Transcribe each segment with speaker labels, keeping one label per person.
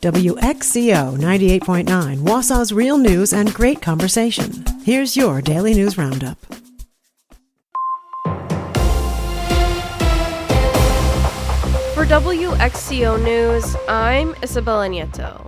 Speaker 1: WXCO 98.9, Wausau's real news and great conversation. Here's your Daily News Roundup.
Speaker 2: For WXCO News, I'm Isabella Nieto.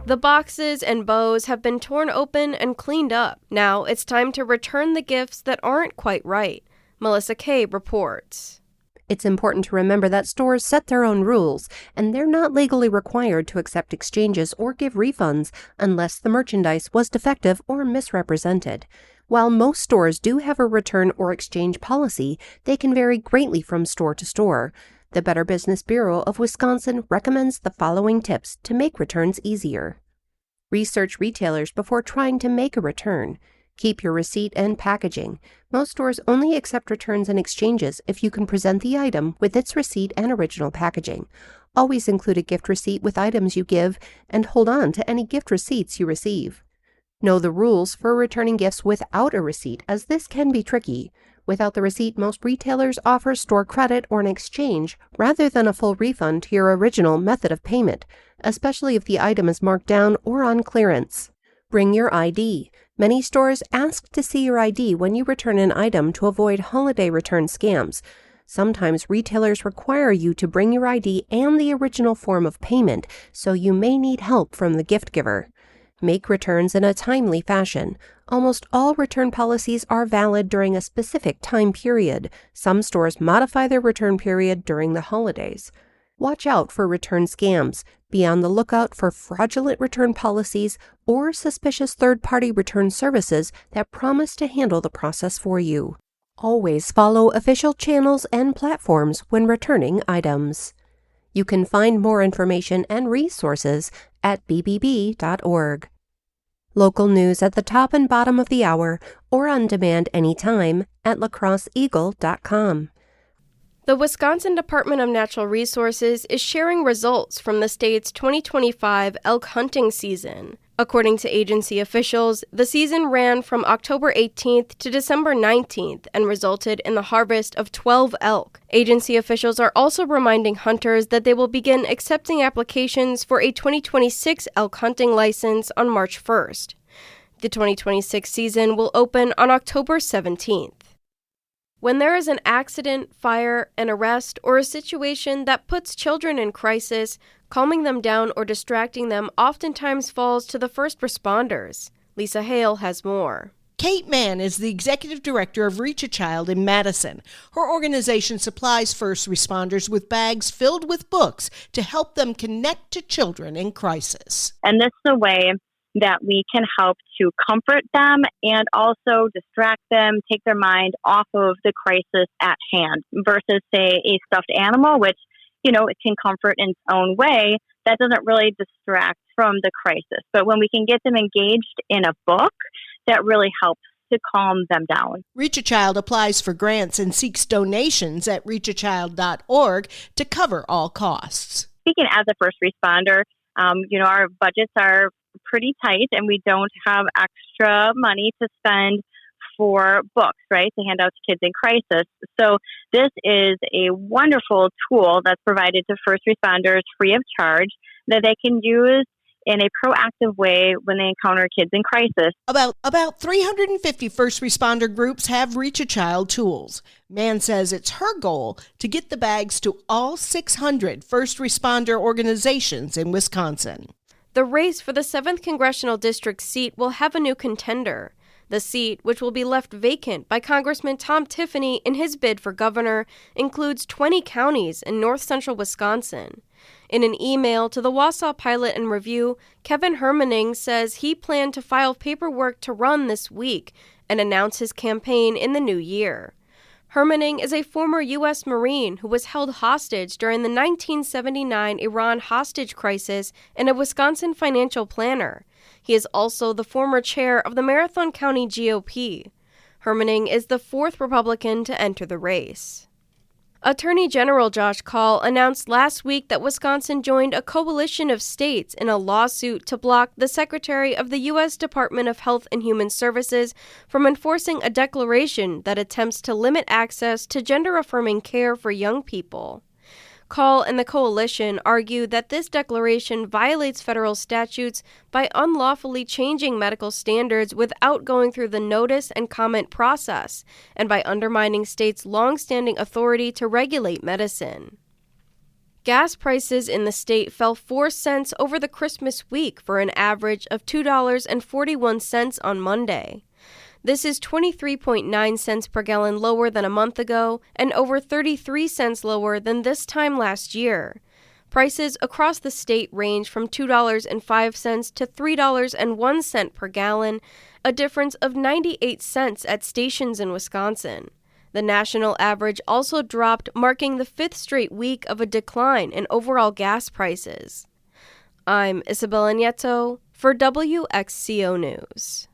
Speaker 2: The boxes and bows have been torn open and cleaned up. Now it's time to return the gifts that aren't quite right. Melissa Kay reports.
Speaker 3: It's important to remember that stores set their own rules, and they're not legally required to accept exchanges or give refunds unless the merchandise was defective or misrepresented. While most stores do have a return or exchange policy, they can vary greatly from store to store. The Better Business Bureau of Wisconsin recommends the following tips to make returns easier. Research retailers before trying to make a return. Keep your receipt and packaging. Most stores only accept returns and exchanges if you can present the item with its receipt and original packaging. Always include a gift receipt with items you give and hold on to any gift receipts you receive. Know the rules for returning gifts without a receipt, as this can be tricky. Without the receipt, most retailers offer store credit or an exchange rather than a full refund to your original method of payment, especially if the item is marked down or on clearance. Bring your ID. Many stores ask to see your ID when you return an item to avoid holiday return scams. Sometimes retailers require you to bring your ID and the original form of payment, so you may need help from the gift giver. Make returns in a timely fashion. Almost all return policies are valid during a specific time period. Some stores modify their return period during the holidays. Watch out for return scams. Be on the lookout for fraudulent return policies or suspicious third-party return services that promise to handle the process for you. Always follow official channels and platforms when returning items. You can find more information and resources at bbb.org. Local news at the top and bottom of the hour or on demand anytime at lacrosseeagle.com.
Speaker 2: The Wisconsin Department of Natural Resources is sharing results from the state's 2025 elk hunting season. According to agency officials, the season ran from October 18th to December 19th and resulted in the harvest of 12 elk. Agency officials are also reminding hunters that they will begin accepting applications for a 2026 elk hunting license on March 1st. The 2026 season will open on October 17th. When there is an accident, fire, an arrest, or a situation that puts children in crisis, calming them down or distracting them oftentimes falls to the first responders. Lisa Hale has more.
Speaker 4: Kate Mann is the executive director of Reach a Child in Madison. Her organization supplies first responders with bags filled with books to help them connect to children in crisis.
Speaker 5: And this is a way that we can help to comfort them and also distract them, take their mind off of the crisis at hand versus, say, a stuffed animal, which, it can comfort in its own way. That doesn't really distract from the crisis. But when we can get them engaged in a book, that really helps to calm them down.
Speaker 4: Reach a Child applies for grants and seeks donations at reachachild.org to cover all costs.
Speaker 5: Speaking as a first responder, our budgets are pretty tight and we don't have extra money to spend for books, right, to hand out to kids in crisis. So this is a wonderful tool that's provided to first responders free of charge that they can use in a proactive way when they encounter kids in crisis.
Speaker 4: About 350 first responder groups have Reach a Child tools. Mann says it's her goal to get the bags to all 600 first responder organizations in Wisconsin.
Speaker 2: The race for the 7th Congressional District seat will have a new contender. The seat, which will be left vacant by Congressman Tom Tiffany in his bid for governor, includes 20 counties in north-central Wisconsin. In an email to the Wausau Pilot and Review, Kevin Hermaning says he planned to file paperwork to run this week and announce his campaign in the new year. Hermaning is a former U.S. Marine who was held hostage during the 1979 Iran hostage crisis and a Wisconsin financial planner. He is also the former chair of the Marathon County GOP. Hermaning is the 4th Republican to enter the race. Attorney General Josh Kaul announced last week that Wisconsin joined a coalition of states in a lawsuit to block the Secretary of the U.S. Department of Health and Human Services from enforcing a declaration that attempts to limit access to gender-affirming care for young people. Call and the coalition argue that this declaration violates federal statutes by unlawfully changing medical standards without going through the notice and comment process, and by undermining states' longstanding authority to regulate medicine. Gas prices in the state fell 4 cents over the Christmas week for an average of $2.41 on Monday. This is 23.9 cents per gallon lower than a month ago and over 33 cents lower than this time last year. Prices across the state range from $2.05 to $3.01 per gallon, a difference of 98 cents at stations in Wisconsin. The national average also dropped, marking the 5th straight week of a decline in overall gas prices. I'm Isabella Nieto for WXCO News.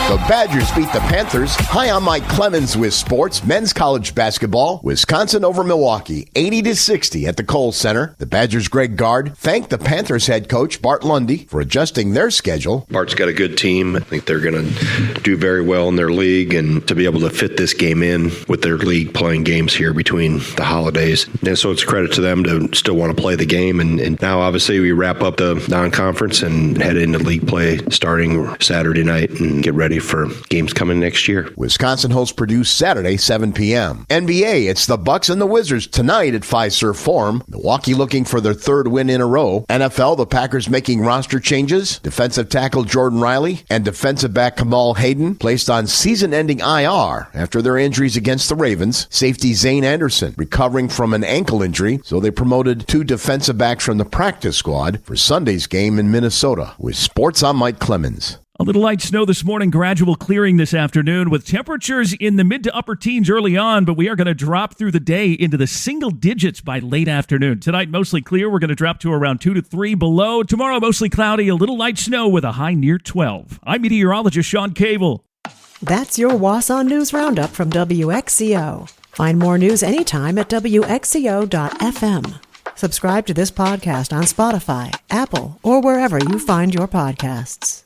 Speaker 6: The Badgers beat the Panthers. Hi, I'm Mike Clemens with sports. Men's college basketball. Wisconsin over Milwaukee, 80-60 at the Kohl Center. The Badgers' Greg Gard thanked the Panthers head coach Bart Lundy for adjusting their schedule.
Speaker 7: Bart's got a good team. I think they're going to do very well in their league, and to be able to fit this game in with their league playing games here between the holidays. And so it's a credit to them to still want to play the game. And now, obviously, we wrap up the non-conference and head into league play starting Saturday night and get ready for games coming next year.
Speaker 6: Wisconsin hosts Purdue Saturday, 7 p.m. NBA, it's the Bucks and the Wizards tonight at Fiserv Forum. Milwaukee looking for their 3rd win in a row. NFL, the Packers making roster changes. Defensive tackle Jordan Riley and defensive back Kamal Hayden placed on season-ending IR after their injuries against the Ravens. Safety Zane Anderson recovering from an ankle injury, so they promoted 2 defensive backs from the practice squad for Sunday's game in Minnesota. With sports, I'm Mike Clemens.
Speaker 8: A little light snow this morning, gradual clearing this afternoon with temperatures in the mid to upper teens early on, but we are going to drop through the day into the single digits by late afternoon. Tonight, mostly clear. We're going to drop to around 2 to 3 below. Tomorrow, mostly cloudy, a little light snow with a high near 12. I'm meteorologist Sean Cable.
Speaker 1: That's your Wausau News Roundup from WXCO. Find more news anytime at WXCO.FM. Subscribe to this podcast on Spotify, Apple, or wherever you find your podcasts.